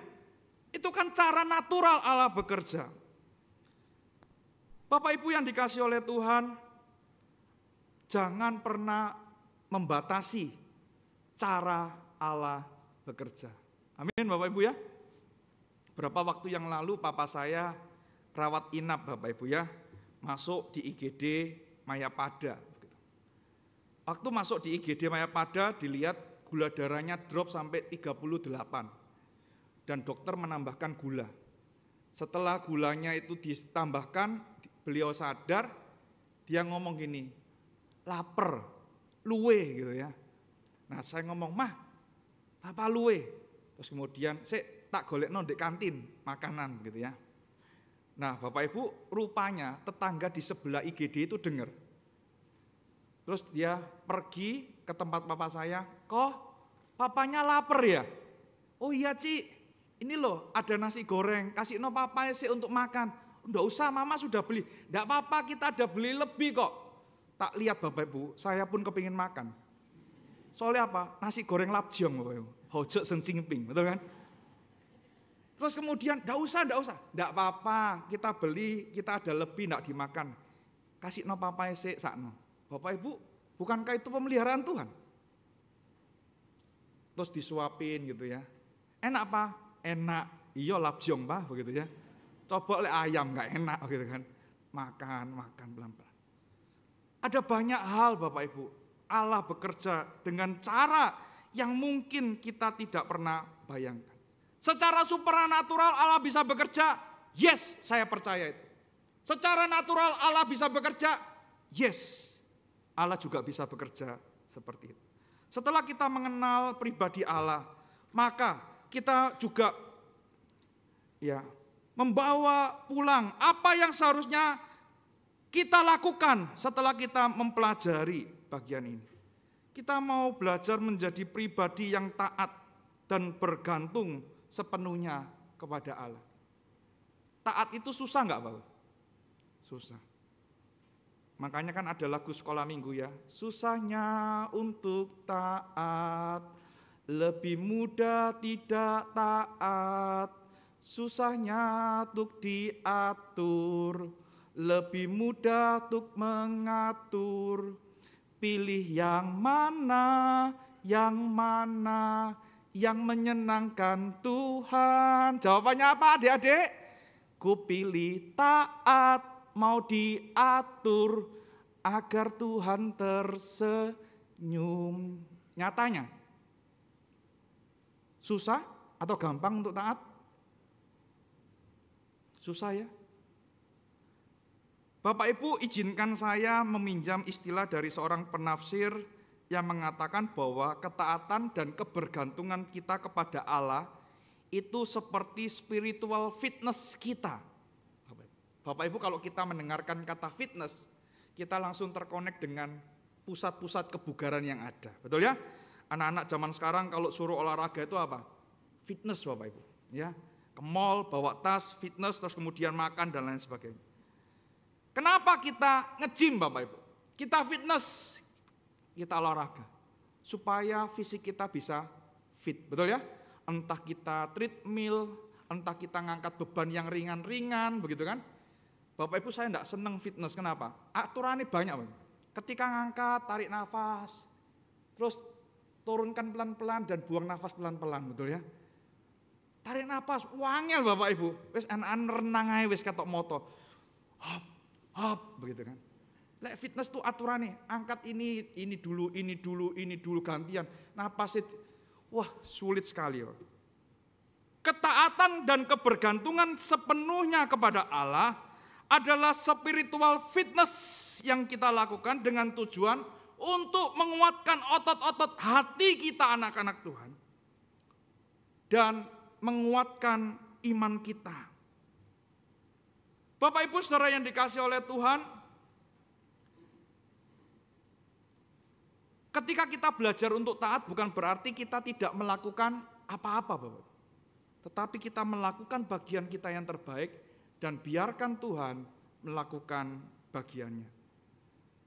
Itu kan cara natural Allah bekerja. Bapak Ibu yang dikasih oleh Tuhan, jangan pernah membatasi cara Allah bekerja. Amin Bapak Ibu ya. Berapa waktu yang lalu papa saya rawat inap Bapak Ibu ya, masuk di IGD Mayapada. Waktu masuk di IGD Mayapada dilihat gula darahnya drop sampai 38 dan dokter menambahkan gula. Setelah gulanya itu ditambahkan, beliau sadar, dia ngomong gini, lapar, luwe gitu ya. Nah saya ngomong, mah, papa luwe. Terus kemudian saya tak golekno di kantin makanan gitu ya. Nah Bapak Ibu rupanya tetangga di sebelah IGD itu dengar. Terus dia pergi ke tempat papa saya, kok papanya lapar ya? Oh iya Ci, ini loh ada nasi goreng, kasih no papa sih untuk makan. Enggak usah mama sudah beli, enggak apa-apa kita ada beli lebih kok. Tak lihat Bapak Ibu, saya pun kepingin makan. Soalnya apa? Nasi goreng lapjong Bapak Ibu, hojok sencingping, betul kan? Terus kemudian, enggak usah, enggak apa-apa, kita beli, kita ada lebih, enggak dimakan. Kasih no papa sih sakno. Bapak Ibu, bukankah itu pemeliharaan Tuhan? Terus disuapin gitu ya. Enak apa? Enak. Iya lapjong Pak, begitu ya. Coba oleh ayam enggak enak gitu kan. Makan pelan-pelan. Ada banyak hal Bapak Ibu. Allah bekerja dengan cara yang mungkin kita tidak pernah bayangkan. Secara supranatural Allah bisa bekerja. Yes, saya percaya itu. Secara natural Allah bisa bekerja. Yes. Allah juga bisa bekerja seperti itu. Setelah kita mengenal pribadi Allah, maka kita juga ya membawa pulang apa yang seharusnya kita lakukan setelah kita mempelajari bagian ini. Kita mau belajar menjadi pribadi yang taat dan bergantung sepenuhnya kepada Allah. Taat itu susah enggak, Bapak? Susah. Makanya kan ada lagu sekolah minggu ya. Susahnya untuk taat, lebih mudah tidak taat. Susahnya untuk diatur, lebih mudah untuk mengatur. Pilih yang mana yang menyenangkan Tuhan. Jawabannya apa adik-adik? Ku pilih taat. Mau diatur agar Tuhan tersenyum. Nyatanya, susah atau gampang untuk taat? Susah ya. Bapak Ibu izinkan saya meminjam istilah dari seorang penafsir yang mengatakan bahwa ketaatan dan kebergantungan kita kepada Allah itu seperti spiritual fitness kita. Bapak Ibu kalau kita mendengarkan kata fitness, kita langsung terkonek dengan pusat-pusat kebugaran yang ada. Betul ya? Anak-anak zaman sekarang kalau suruh olahraga itu apa? Fitness Bapak Ibu. Ya, ke mall, bawa tas, fitness, terus kemudian makan dan lain sebagainya. Kenapa kita nge-gym Bapak Ibu? Kita fitness, kita olahraga. Supaya fisik kita bisa fit. Betul ya? Entah kita treadmill, entah kita ngangkat beban yang ringan-ringan, begitu kan? Bapak Ibu saya enggak senang fitness, kenapa? Aturannya banyak. Ketika ngangkat, tarik nafas, terus turunkan pelan-pelan dan buang nafas pelan-pelan, betul ya? Tarik nafas, wangel Bapak Ibu. Wis anak-anak renang ae wis ketok moto. Hop, hop, begitu kan. Lek fitness tuh aturannya, angkat ini dulu, gantian. Napas itu, wah sulit sekali. Ketaatan dan kebergantungan sepenuhnya kepada Allah adalah spiritual fitness yang kita lakukan dengan tujuan untuk menguatkan otot-otot hati kita anak-anak Tuhan. Dan menguatkan iman kita. Bapak Ibu Saudara yang dikasihi oleh Tuhan, ketika kita belajar untuk taat bukan berarti kita tidak melakukan apa-apa Bapak. Tetapi kita melakukan bagian kita yang terbaik dan biarkan Tuhan melakukan bagiannya.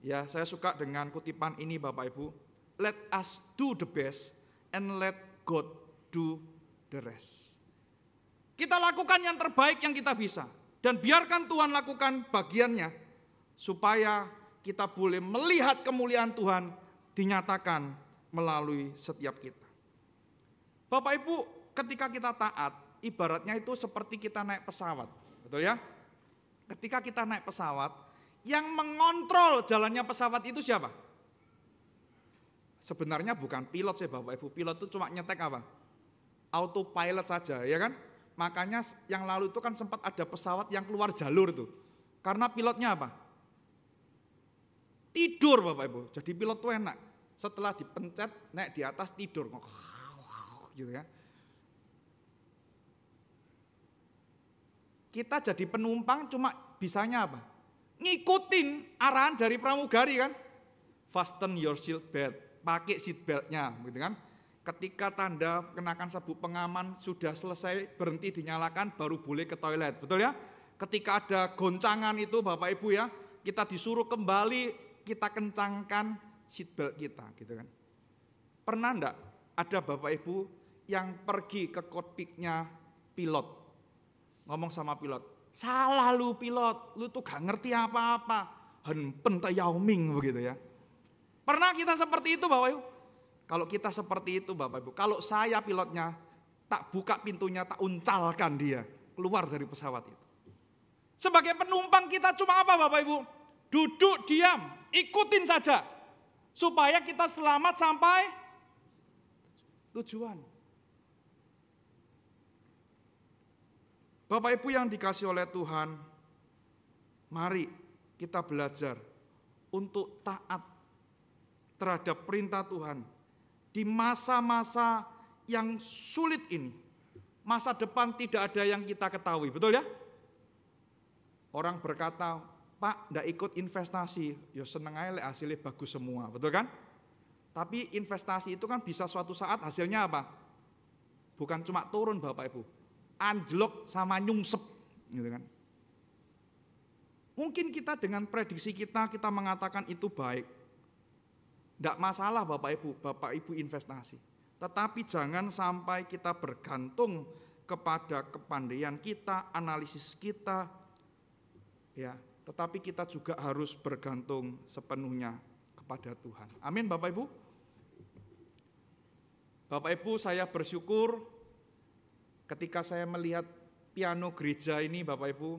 Ya, saya suka dengan kutipan ini Bapak Ibu. Let us do the best and let God do the rest. Kita lakukan yang terbaik yang kita bisa. Dan biarkan Tuhan lakukan bagiannya. Supaya kita boleh melihat kemuliaan Tuhan dinyatakan melalui setiap kita. Bapak Ibu, ketika kita taat, ibaratnya itu seperti kita naik pesawat. Betul ya? Ketika kita naik pesawat, yang mengontrol jalannya pesawat itu siapa? Sebenarnya bukan pilot sih Bapak Ibu. Pilot itu cuma nyetek apa? Autopilot saja, ya kan? Makanya yang lalu itu kan sempat ada pesawat yang keluar jalur tuh. Karena pilotnya apa? Tidur Bapak Ibu. Jadi pilot tuh enak. Setelah dipencet, naik di atas tidur. Gitu ya. Kita jadi penumpang cuma bisanya apa? Ngikutin arahan dari pramugari kan. Fasten your seat belt, pakai seat beltnya gitu kan. Ketika tanda kenakan sabuk pengaman sudah selesai, berhenti dinyalakan, baru boleh ke toilet, betul ya? Ketika ada goncangan itu Bapak Ibu ya, kita disuruh kembali, kita kencangkan seat belt kita gitu kan. Pernah enggak ada Bapak Ibu yang pergi ke kokpitnya pilot? Ngomong sama pilot, salah lu pilot, lu tuh gak ngerti apa-apa. Henpen tak yauming begitu ya. Pernah kita seperti itu Bapak Ibu? Kalau kita seperti itu Bapak Ibu, kalau saya pilotnya, tak buka pintunya, tak uncalkan dia keluar dari pesawat itu. Sebagai penumpang kita cuma apa Bapak Ibu? Duduk diam, ikutin saja. Supaya kita selamat sampai tujuan. Bapak Ibu yang dikasih oleh Tuhan, mari kita belajar untuk taat terhadap perintah Tuhan di masa-masa yang sulit ini. Masa depan tidak ada yang kita ketahui, betul ya? Orang berkata, Pak, ndak ikut investasi, ya seneng aja hasilnya bagus semua, betul kan? Tapi investasi itu kan bisa suatu saat hasilnya apa? Bukan cuma turun Bapak Ibu, anjlok sama nyungsep gitu kan. Mungkin kita dengan prediksi kita mengatakan itu baik. Tidak masalah Bapak Ibu investasi. Tetapi jangan sampai kita bergantung kepada kepandaian kita, analisis kita. Ya, tetapi kita juga harus bergantung sepenuhnya kepada Tuhan. Amin Bapak Ibu. Bapak Ibu, saya bersyukur ketika saya melihat piano gereja ini Bapak Ibu,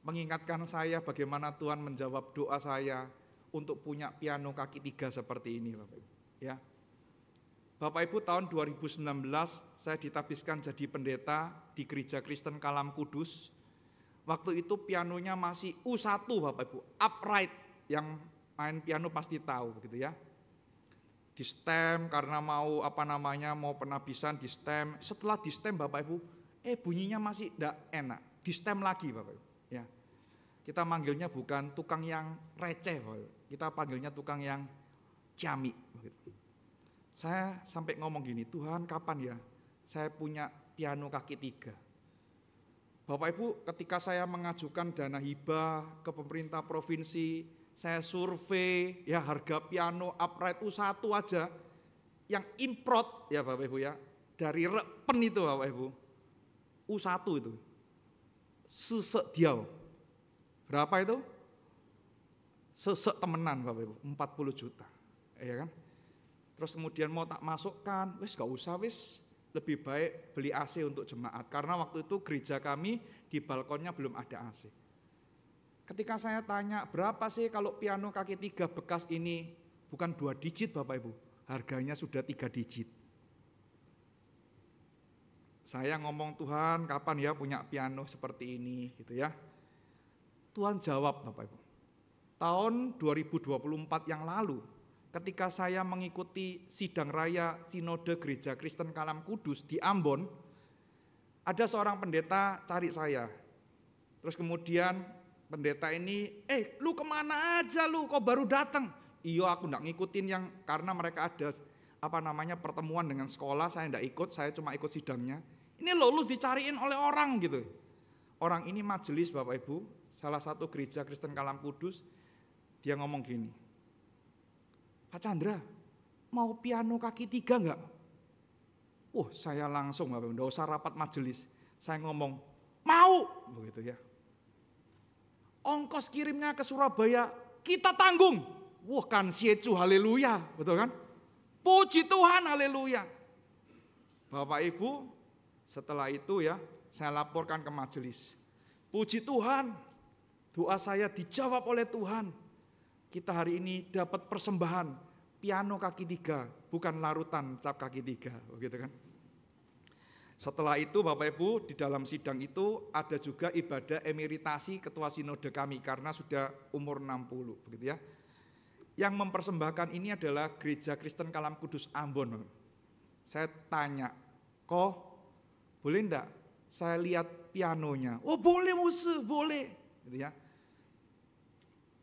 mengingatkan saya bagaimana Tuhan menjawab doa saya untuk punya piano kaki 3 seperti ini Bapak Ibu. Ya. Bapak Ibu, tahun 2019 saya ditabiskan jadi pendeta di Gereja Kristen Kalam Kudus. Waktu itu pianonya masih U1 Bapak Ibu, upright, yang main piano pasti tahu begitu ya. Di stem karena mau mau penabisan di stem. Setelah di stem Bapak Ibu, bunyinya masih tidak enak. Di stem lagi Bapak Ibu. Ya. Kita manggilnya bukan tukang yang receh Bapak Ibu. Kita panggilnya tukang yang ciamik. Saya sampai ngomong gini, Tuhan kapan ya saya punya piano kaki 3. Bapak Ibu, ketika saya mengajukan dana hibah ke pemerintah provinsi, saya survei ya harga piano upright U1 aja yang import ya Bapak Ibu ya, dari Repen itu Bapak Ibu, U1 itu sesek diau. Berapa itu? sesek temenan Bapak Ibu, 40 juta. Ya kan? Terus kemudian mau tak masukkan, wis gak usah wis, lebih baik beli AC untuk jemaat. Karena waktu itu gereja kami di balkonnya belum ada AC. Ketika saya tanya, berapa sih kalau piano kaki 3 bekas ini, bukan 2 digit Bapak Ibu, harganya sudah 3 digit. Saya ngomong, Tuhan kapan ya punya piano seperti ini gitu ya. Tuhan jawab Bapak Ibu. Tahun 2024 yang lalu, ketika saya mengikuti sidang raya Sinode Gereja Kristen Kalam Kudus di Ambon, ada seorang pendeta cari saya. Terus kemudian pendeta ini, lu kemana aja lu, kok baru datang? Iya, aku enggak ngikutin yang, karena mereka ada pertemuan dengan sekolah, saya enggak ikut, saya cuma ikut sidangnya. Ini lu dicariin oleh orang gitu. Orang ini majelis Bapak Ibu, salah satu gereja Kristen Kalam Kudus, dia ngomong gini, Pak Chandra, mau piano kaki 3 enggak? Saya langsung Bapak Ibu, enggak usah rapat majelis, saya ngomong, mau, begitu ya. Ongkos kirimnya ke Surabaya kita tanggung. Kan siecu, haleluya, betul kan? Puji Tuhan, haleluya. Bapak Ibu, setelah itu ya, saya laporkan ke majelis. Puji Tuhan, doa saya dijawab oleh Tuhan. Kita hari ini dapat persembahan piano kaki 3, bukan larutan cap kaki 3, begitu kan? Setelah itu Bapak Ibu, di dalam sidang itu ada juga ibadah emeritasi ketua sinode kami karena sudah umur 60, begitu ya. Yang mempersembahkan ini adalah Gereja Kristen Kalam Kudus Ambon. Saya tanya, kok boleh enggak saya lihat pianonya? Boleh musuh, boleh, gitu ya.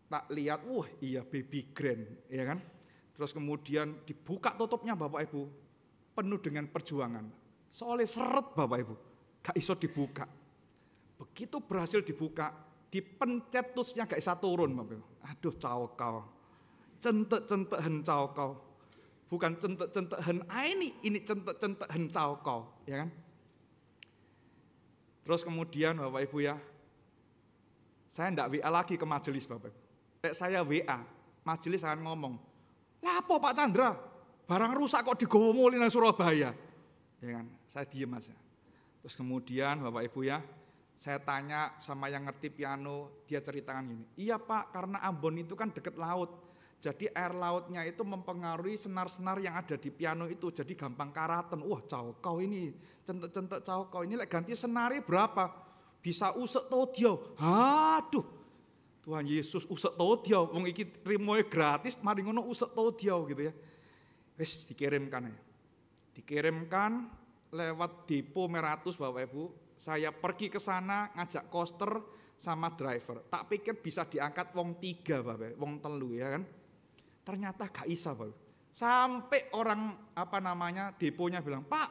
Tak lihat, iya baby grand, ya kan. Terus kemudian dibuka tutupnya Bapak Ibu, penuh dengan perjuangan. Soalnya seret Bapak Ibu, gak iso dibuka. Begitu berhasil dibuka, dipencet tusnya gak bisa turun Bapak Ibu. Aduh caukau, centek-centek hen caukau. Bukan centek-centek hen ini centek-centek hen caukau, ya kan. Terus kemudian Bapak Ibu ya, saya enggak WA lagi ke majelis Bapak Ibu. Saya WA, majelis akan ngomong, lapo Pak Chandra, barang rusak kok digowo muli nang Surabaya. Ya kan, saya diem aja. Terus kemudian Bapak Ibu ya, saya tanya sama yang ngerti piano, dia ceritakan gini, iya Pak, karena Ambon itu kan deket laut, jadi air lautnya itu mempengaruhi senar-senar yang ada di piano itu, jadi gampang karaten. Caukau ini, centek-centek caukau ini, ganti senari berapa? Bisa usek todio. Aduh, Tuhan Yesus usek todio, wong iki trimoe gratis, mari ngono usek todio gitu ya. Wis dikirimkan ya. Dikirimkan lewat depo Meratus Bapak Ibu. Saya pergi ke sana ngajak koster sama driver. Tak pikir bisa diangkat wong 3 Bapak, wong 3 ya kan. Ternyata gak bisa Bapak. Sampai orang deponya bilang, "Pak,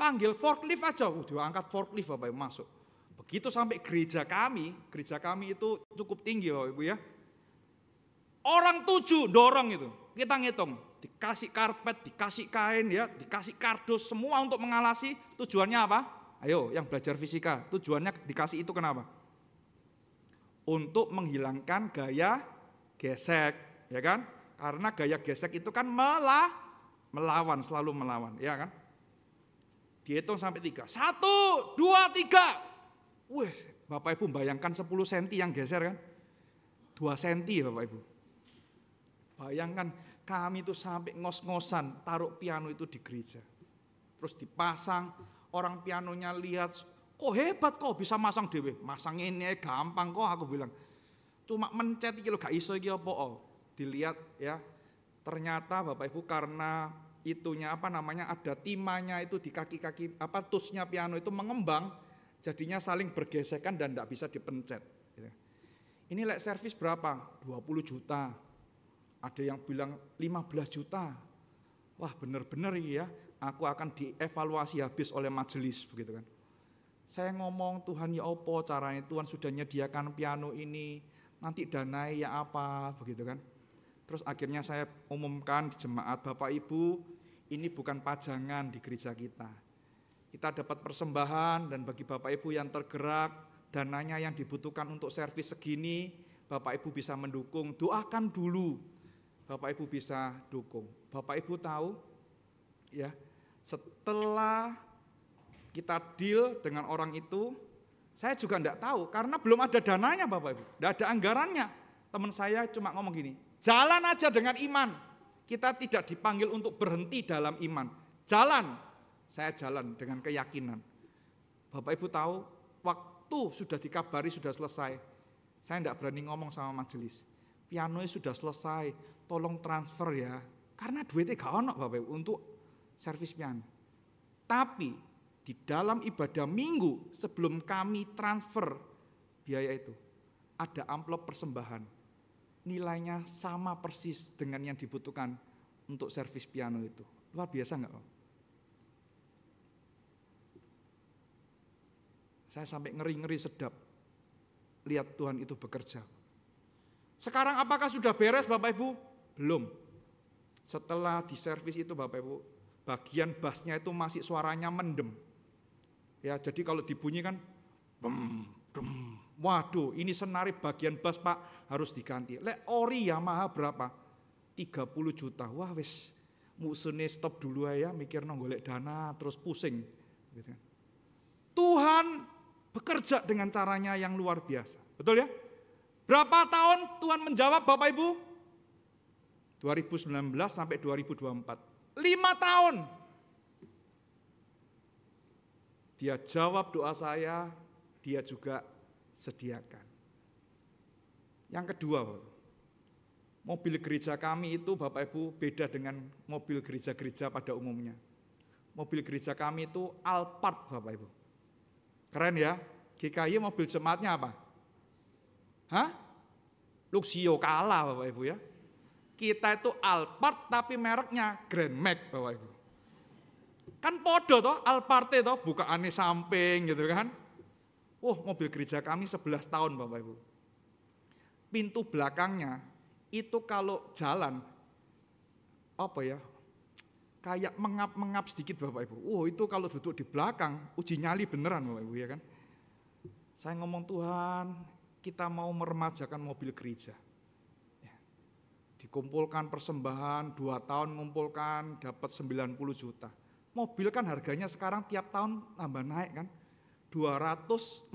panggil forklift aja." Diangkat forklift Bapak Ibu masuk. Begitu sampai gereja kami itu cukup tinggi Bapak Ibu ya. Orang 7 dorong itu. Kita ngitung. Dikasih karpet, dikasih kain ya, dikasih kardus, semua untuk mengalasi. Tujuannya apa? Ayo yang belajar fisika, tujuannya dikasih itu kenapa? Untuk menghilangkan gaya gesek, ya kan? Karena gaya gesek itu kan melawan, selalu melawan, ya kan? Dihitung sampai 3, 1, 2, 3. Wih, Bapak Ibu bayangkan 10 cm yang geser kan? 2 cm Bapak Ibu. Bayangkan kami itu sampai ngos-ngosan taruh piano itu di gereja. Terus dipasang, orang pianonya lihat, kok hebat kok bisa masang dewe. Masang ini gampang kok aku bilang. Cuma mencet iki lho gak iso iki apa. Dilihat ya. Ternyata Bapak Ibu karena itunya ada timanya itu di kaki-kaki tusnya piano itu mengembang, jadinya saling bergesekan dan tidak bisa dipencet. Ini servis berapa? 20 juta. Ada yang bilang 15 juta. Wah benar-benar ya, aku akan dievaluasi habis oleh majelis begitu kan. Saya ngomong, Tuhan ya apa caranya, Tuhan sudah menyediakan piano ini, nanti danai ya apa begitu kan. Terus akhirnya saya umumkan di jemaat, Bapak Ibu, ini bukan pajangan di gereja kita. Kita dapat persembahan dan bagi Bapak Ibu yang tergerak, dananya yang dibutuhkan untuk servis segini, Bapak Ibu bisa mendukung, doakan dulu. Bapak Ibu bisa dukung. Bapak Ibu tahu ya, setelah kita deal dengan orang itu, saya juga enggak tahu karena belum ada dananya Bapak Ibu, enggak ada anggarannya. Teman saya cuma ngomong gini, jalan aja dengan iman. Kita tidak dipanggil untuk berhenti dalam iman. Jalan, saya jalan dengan keyakinan. Bapak Ibu tahu, waktu sudah dikabari sudah selesai, saya enggak berani ngomong sama majelis. Pianonya sudah selesai, tolong transfer ya. Karena duitnya gak ono Bapak Ibu untuk servis piano. Tapi di dalam ibadah minggu sebelum kami transfer biaya itu, ada amplop persembahan. Nilainya sama persis dengan yang dibutuhkan untuk servis piano itu. Luar biasa enggak Pak? Saya sampai ngeri-ngeri sedap lihat Tuhan itu bekerja. Sekarang apakah sudah beres Bapak Ibu? Belum. Setelah diservis itu Bapak Ibu, bagian bassnya itu masih suaranya mendem. Ya, jadi kalau dibunyikan, waduh, ini senari bagian bass Pak harus diganti. Lek ori Yamaha berapa? 30 juta. Wah wis, musuhnya stop dulu ya, mikir golek dana terus pusing. Gitu kan. Tuhan bekerja dengan caranya yang luar biasa. Betul ya? Berapa tahun Tuhan menjawab Bapak Ibu? 2019 sampai 2024. 5 tahun. Dia jawab doa saya, dia juga sediakan. Yang kedua, mobil gereja kami itu Bapak Ibu beda dengan mobil gereja-gereja pada umumnya. Mobil gereja kami itu Alphard Bapak Ibu. Keren ya, GKY mobil jemaatnya apa? Hah? Luxio kalah Bapak Ibu ya. Kita itu Alphard tapi mereknya Grand Max Bapak Ibu. Kan podo toh Alphard toh, bukaannya samping gitu kan. Mobil gereja kami 11 tahun Bapak Ibu. Pintu belakangnya itu kalau jalan apa ya? Kayak mengap-mengap sedikit Bapak Ibu. Itu kalau duduk di belakang uji nyali beneran Bapak Ibu ya kan. Saya ngomong Tuhan, kita mau meremajakan mobil gereja. Dikumpulkan persembahan, 2 tahun ngumpulkan dapat 90 juta. Mobil kan harganya sekarang tiap tahun tambah naik kan. 245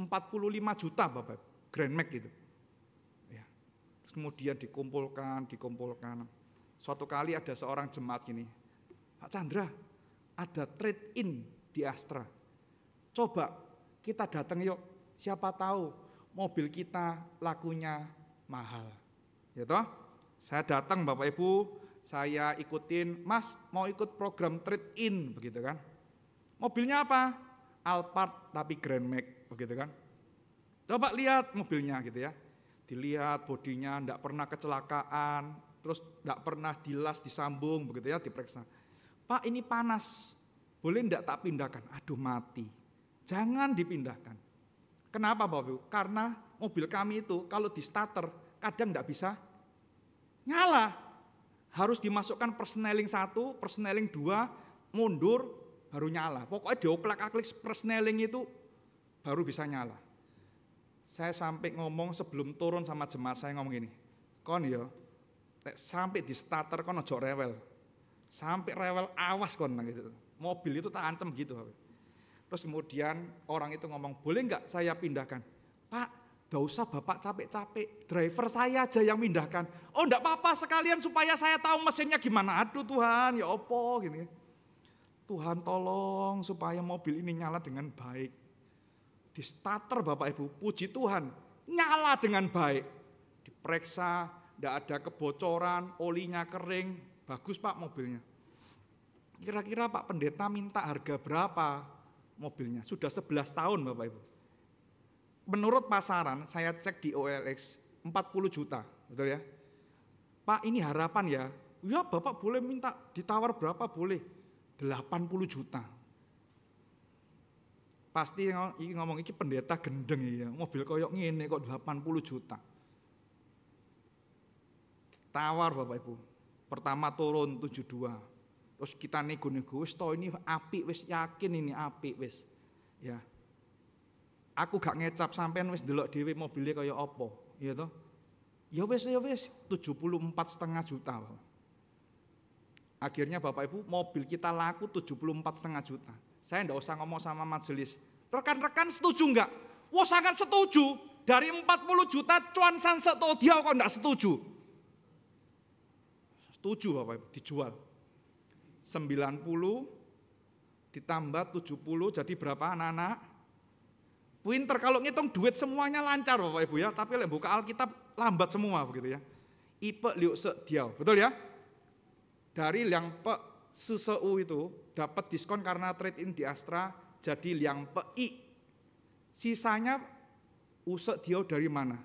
juta Bapak, Grand Max gitu. Ya. Kemudian dikumpulkan. Suatu kali ada seorang jemaat gini, Pak Chandra, ada trade in di Astra. Coba kita datang yuk, siapa tahu mobil kita lakunya mahal. Ya toh? Saya datang Bapak Ibu, saya ikutin, Mas mau ikut program trade in begitu kan. Mobilnya apa? Alphard tapi Grand Max begitu kan. Coba lihat mobilnya gitu ya. Dilihat bodinya enggak pernah kecelakaan, terus enggak pernah dilas disambung begitu ya, diperiksa. Pak ini panas, boleh enggak tak pindahkan? Aduh mati, jangan dipindahkan. Kenapa Bapak Ibu? Karena mobil kami itu kalau di starter kadang enggak bisa nyala, harus dimasukkan persneling 1, persneling 2, mundur, baru nyala. Pokoknya dioklak-aklik persneling itu baru bisa nyala. Saya sampai ngomong sebelum turun sama jemaat saya ngomong gini, kon ya, sampai di starter kon ojo rewel, sampai rewel awas kon gitu. Mobil itu tak ancam gitu. Terus kemudian orang itu ngomong, boleh nggak saya pindahkan? Pak, gak usah Bapak capek-capek, driver saya aja yang pindahkan. Oh enggak apa-apa sekalian supaya saya tahu mesinnya gimana. Aduh Tuhan, ya opo gini. Tuhan tolong supaya mobil ini nyala dengan baik. Di starter Bapak Ibu, puji Tuhan, nyala dengan baik. Diperiksa, enggak ada kebocoran, olinya kering, bagus Pak mobilnya. Kira-kira Pak Pendeta minta harga berapa mobilnya? Sudah 11 tahun Bapak Ibu. Menurut pasaran, saya cek di OLX 40 juta, betul ya? Pak ini harapan ya, ya Bapak boleh minta ditawar berapa boleh, 80 juta. Pasti ngomong ini pendeta gendeng ya, mobil koyok ngene kok 80 juta. Tawar Bapak Ibu, pertama turun 72, terus kita nego-nego, wis toh ini apik, wis yakin ini apik wis, ya. Aku gak ngecap sampean wis delok dhewe mobilnya kaya apa, ya toh. Ya wes, 74,5 juta. Akhirnya Bapak Ibu, mobil kita laku 74,5 juta. Saya enggak usah ngomong sama majelis. Rekan-rekan setuju enggak? Wah, sangat setuju. Dari 40 juta cuan sanset dia kok enggak setuju? Setuju Bapak Ibu, dijual. 90 ditambah 70 jadi berapa anak-anak? Pinter kalau ngitung duit semuanya lancar Bapak Ibu ya, tapi lek buka Alkitab lambat semua begitu ya. Ipe liuk sediau, betul ya? Dari yang pe seseu itu dapat diskon karena trade in di Astra jadi yang PI. Sisanya usek dia dari mana?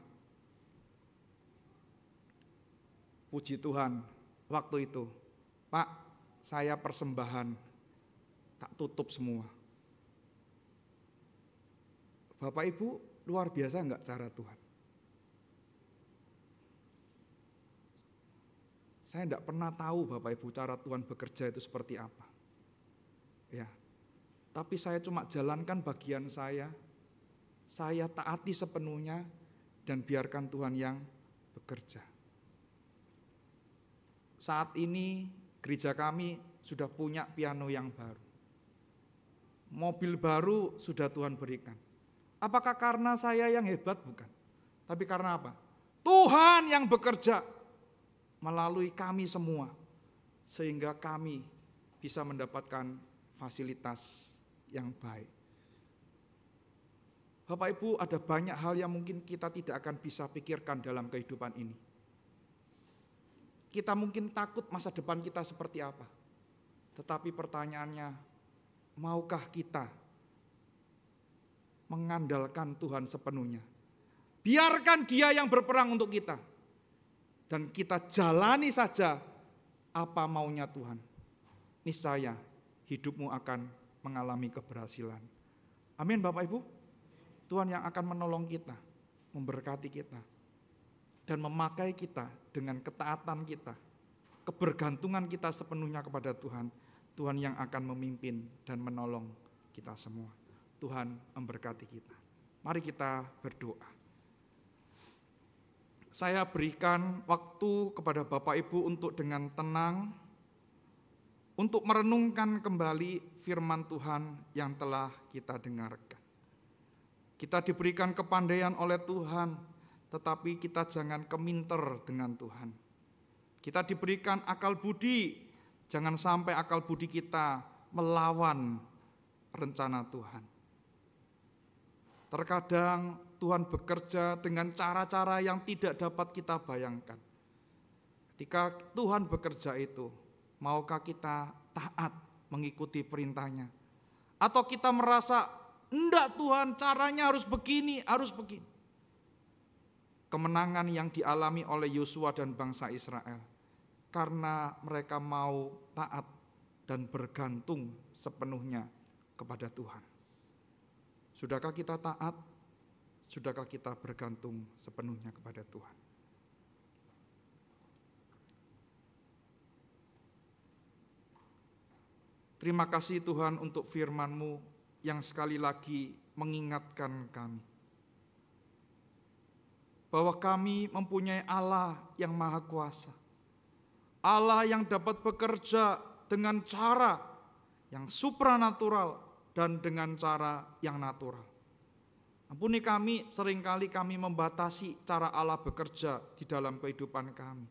Puji Tuhan, waktu itu, Pak, saya persembahan, tak tutup semua. Bapak Ibu, luar biasa enggak cara Tuhan? Saya enggak pernah tahu Bapak Ibu cara Tuhan bekerja itu seperti apa. Ya, tapi saya cuma jalankan bagian saya taati sepenuhnya dan biarkan Tuhan yang bekerja. Saat ini gereja kami sudah punya piano yang baru. Mobil baru sudah Tuhan berikan. Apakah karena saya yang hebat? Bukan. Tapi karena apa? Tuhan yang bekerja melalui kami semua. Sehingga kami bisa mendapatkan fasilitas yang baik. Bapak Ibu, ada banyak hal yang mungkin kita tidak akan bisa pikirkan dalam kehidupan ini. Kita mungkin takut masa depan kita seperti apa. Tetapi pertanyaannya, maukah kita mengandalkan Tuhan sepenuhnya? Biarkan Dia yang berperang untuk kita. Dan kita jalani saja apa maunya Tuhan. Niscaya hidupmu akan mengalami keberhasilan. Amin Bapak Ibu. Tuhan yang akan menolong kita, memberkati kita, dan memakai kita dengan ketaatan kita, kebergantungan kita sepenuhnya kepada Tuhan. Tuhan yang akan memimpin dan menolong kita semua. Tuhan memberkati kita. Mari kita berdoa. Saya berikan waktu kepada Bapak Ibu untuk dengan tenang, untuk merenungkan kembali firman Tuhan yang telah kita dengarkan. Kita diberikan kepandaian oleh Tuhan, tetapi kita jangan keminter dengan Tuhan. Kita diberikan akal budi, jangan sampai akal budi kita melawan rencana Tuhan. Terkadang Tuhan bekerja dengan cara-cara yang tidak dapat kita bayangkan. Ketika Tuhan bekerja itu, maukah kita taat mengikuti perintahnya? Atau kita merasa, enggak Tuhan, caranya harus begini, harus begini. Kemenangan yang dialami oleh Yosua dan bangsa Israel, karena mereka mau taat dan bergantung sepenuhnya kepada Tuhan. Sudahkah kita taat? Sudahkah kita bergantung sepenuhnya kepada Tuhan? Terima kasih Tuhan untuk firman-Mu yang sekali lagi mengingatkan kami bahwa kami mempunyai Allah yang maha kuasa. Allah yang dapat bekerja dengan cara yang supranatural dan dengan cara yang natural. Ampuni kami, seringkali kami membatasi cara Allah bekerja di dalam kehidupan kami.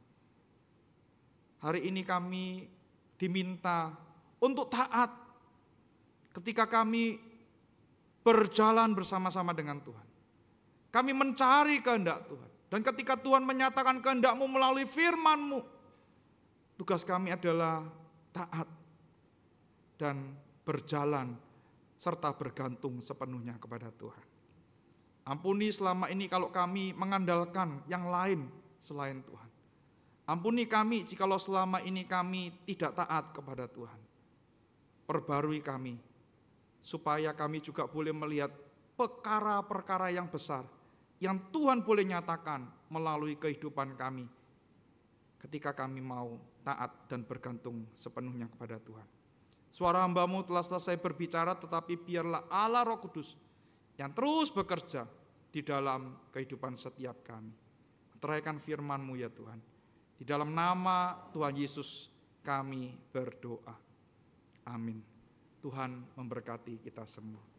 Hari ini kami diminta untuk taat ketika kami berjalan bersama-sama dengan Tuhan. Kami mencari kehendak Tuhan. Dan ketika Tuhan menyatakan kehendak-Mu melalui firman-Mu, tugas kami adalah taat dan berjalan serta bergantung sepenuhnya kepada Tuhan. Ampuni selama ini kalau kami mengandalkan yang lain selain Tuhan. Ampuni kami jikalau selama ini kami tidak taat kepada Tuhan. Perbarui kami, supaya kami juga boleh melihat perkara-perkara yang besar yang Tuhan boleh nyatakan melalui kehidupan kami ketika kami mau taat dan bergantung sepenuhnya kepada Tuhan. Suara hamba-Mu telah selesai berbicara, tetapi biarlah Allah Roh Kudus yang terus bekerja di dalam kehidupan setiap kami. meteraikan firman-Mu ya Tuhan. Di dalam nama Tuhan Yesus kami berdoa. Amin. Tuhan memberkati kita semua.